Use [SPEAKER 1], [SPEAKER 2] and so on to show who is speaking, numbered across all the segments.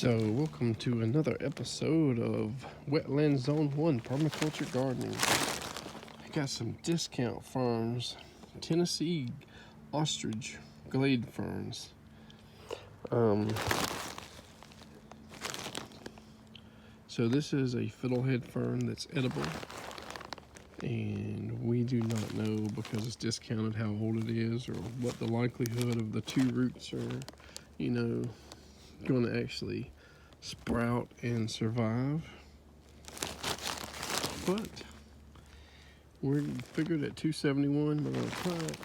[SPEAKER 1] So, welcome to another episode of Wetlands Zone 1 Permaculture Gardening. I got some discount ferns, Tennessee ostrich glade ferns. So this is a fiddlehead fern that's edible, and we do not know, because it's discounted, how old it is or what the likelihood of the two roots are, going to actually sprout and survive. But we're figured at $2.71 we're going to try it.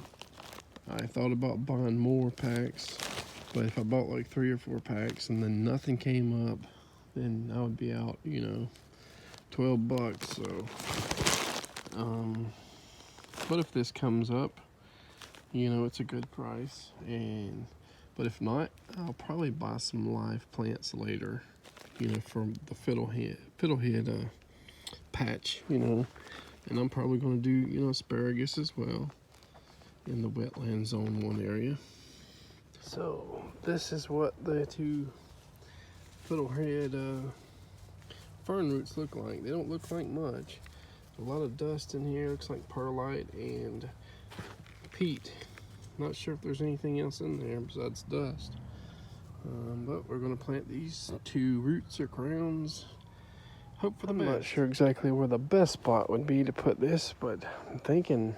[SPEAKER 1] I thought about buying more packs, but if I bought like 3 or 4 packs and then nothing came up, then I would be out, $12. So, but if this comes up, it's a good price. But if not, I'll probably buy some live plants later, from the fiddlehead patch, and I'm probably going to do, asparagus as well in the Wetland Zone 1 area. So this is what the two fiddlehead fern roots look like. They don't look like much. A lot of dust in here. Looks like perlite and peat. Not sure if there's anything else in there besides dust. But we're going to plant these 2 roots or crowns. Hope for the best. I'm not sure exactly where the best spot would be to put this, but I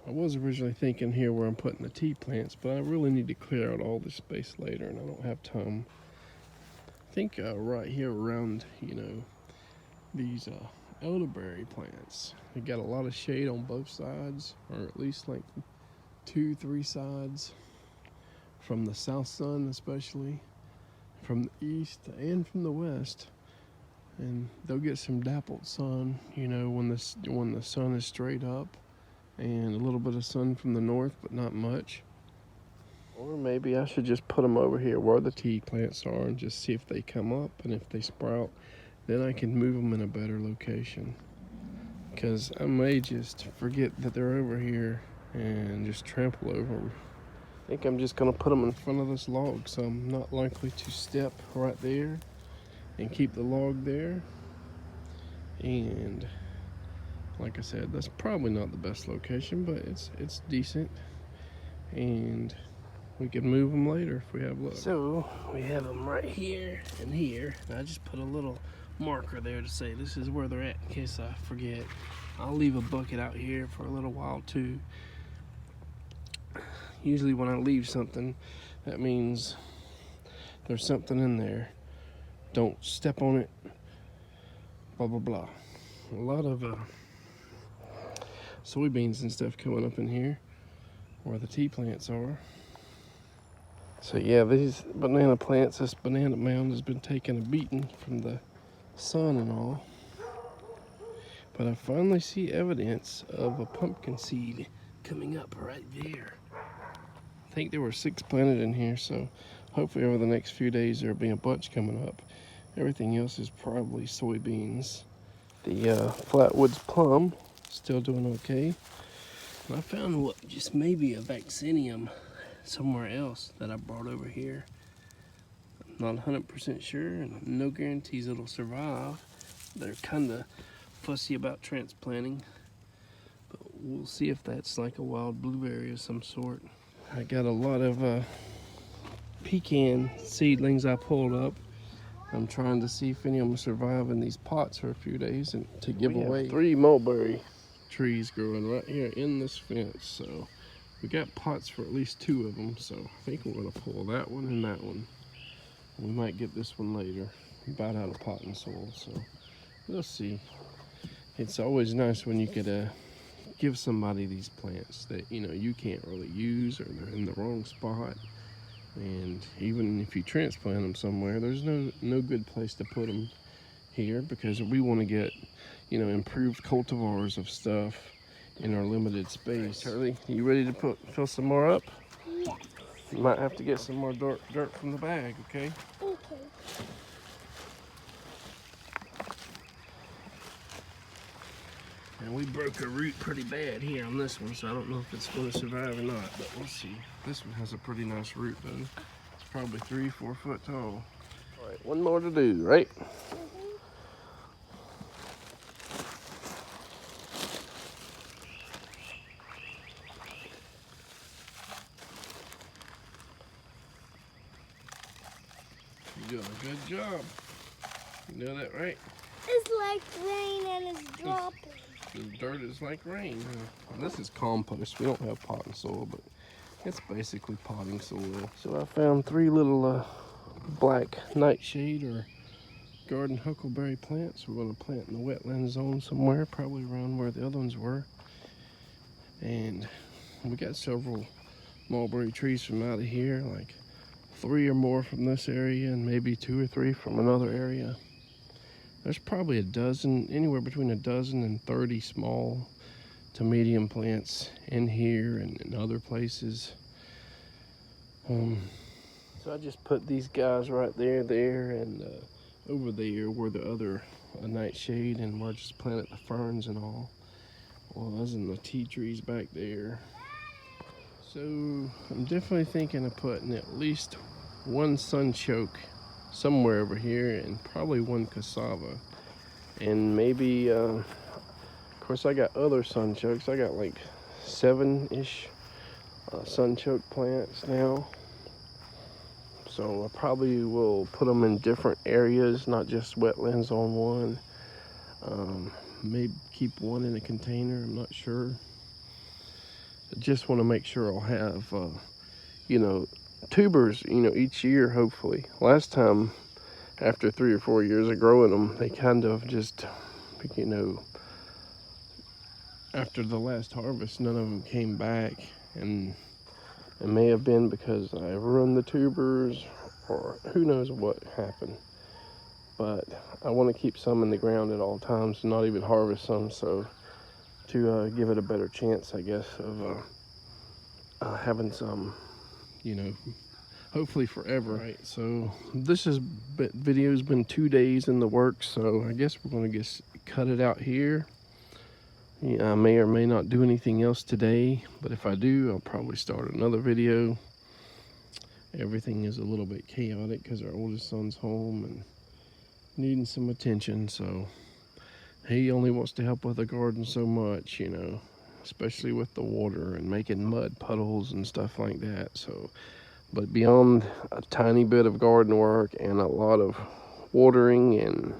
[SPEAKER 1] was originally thinking here where I'm putting the tea plants, but I really need to clear out all this space later, and I don't have time. I think right here around, these elderberry plants. They got a lot of shade on both sides, or at least like 2-3 sides, from the south sun especially, from the east and from the west. And they'll get some dappled sun, when the sun is straight up, and a little bit of sun from the north, but not much. Or maybe I should just put them over here where the tea plants are and just see if they come up, and if they sprout, then I can move them in a better location. Because I may just forget that they're over here and just trample over them. I think I'm just going to put them in front of this log, so I'm not likely to step right there and keep the log there. And like I said, that's probably not the best location, but it's decent, and we can move them later if we have luck. So we have them right here and here. I just put a little marker there to say this is where they're at in case I forget. I'll leave a bucket out here for a little while too. Usually when I leave something, that means there's something in there. Don't step on it, blah blah blah. A lot of soybeans and stuff coming up in here where the tea plants are. So yeah, these banana plants, this banana mound has been taking a beating from the sun and all. But I finally see evidence of a pumpkin seed coming up right there. I think there were 6 planted in here, so hopefully over the next few days there'll be a bunch coming up. Everything else is probably soybeans. The Flatwoods plum, still doing okay. And I found just maybe a vaccinium somewhere else that I brought over here. I'm not 100% sure, and no guarantees it'll survive. They're kind of fussy about transplanting, but we'll see if that's like a wild blueberry of some sort. I got a lot of pecan seedlings I pulled up. I'm trying to see if any of them survive in these pots for a few days and to give away. 3 mulberry trees growing right here in this fence, so we got pots for at least 2 of them. So I think we're gonna pull that one and that one. We might get this one later. I'm about out of pot and soil, so we'll see. It's always nice when you could give somebody these plants that you can't really use, or they're in the wrong spot. And even if you transplant them somewhere, there's no good place to put them here, because we want to get improved cultivars of stuff in our limited space. Charlie, you ready to fill some more up?
[SPEAKER 2] Yeah.
[SPEAKER 1] You might have to get some more dirt from the bag, okay?
[SPEAKER 2] Okay.
[SPEAKER 1] And we broke a root pretty bad here on this one, so I don't know if it's going to survive or not, but we'll see. This one has a pretty nice root though. It's probably 3-4 foot tall. All right, one more to do, right? You're doing a good job. You know that, right?
[SPEAKER 2] It's like rain and it's dropping.
[SPEAKER 1] The dirt is like rain. Huh? This is compost. We don't have potting soil, but it's basically potting soil. So I found 3 little black nightshade or garden huckleberry plants. We're going to plant in the wetland zone somewhere, probably around where the other ones were. And we got several mulberry trees from out of here, like 3 or more from this area and maybe 2 or 3 from another area. There's probably a dozen, anywhere between a dozen and 30 small to medium plants in here and in other places. So I just put these guys right there, and over there where the other nightshade, and where I just planted the ferns and all. Well, those are the tea trees back there. So I'm definitely thinking of putting at least 1 sunchoke somewhere over here, and probably 1 cassava, and maybe of course I got other sunchokes. I got like 7-ish sunchoke plants now, so I probably will put them in different areas, not just wetlands on one. Maybe keep 1 in a container, I'm not sure. I just want to make sure I'll have you know, tubers, you know, each year, hopefully. Last time, after 3 or 4 years of growing them, they kind of just, you know, after the last harvest, none of them came back, and it may have been because I ruined the tubers, or who knows what happened. But I want to keep some in the ground at all times, not even harvest some, so to give it a better chance, I guess, of having some, you know, hopefully forever. Right, so this video's been 2 days in the works, so I guess we're gonna just cut it out here. Yeah, I may or may not do anything else today, but if I do, I'll probably start another video. Everything is a little bit chaotic because our oldest son's home and needing some attention, so he only wants to help with the garden so much, you know, especially with the water and making mud puddles and stuff like that. So, but beyond a tiny bit of garden work and a lot of watering and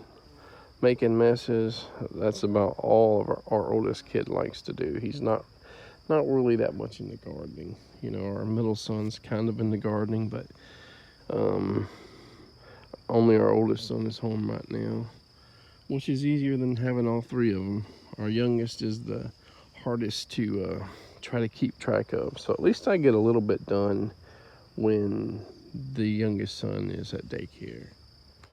[SPEAKER 1] making messes, that's about all of our oldest kid likes to do. He's not really that much into gardening. You know, our middle son's kind of into gardening, but only our oldest son is home right now, which is easier than having all 3 of them. Our youngest is the hardest to try to keep track of, so at least I get a little bit done when the youngest son is at daycare.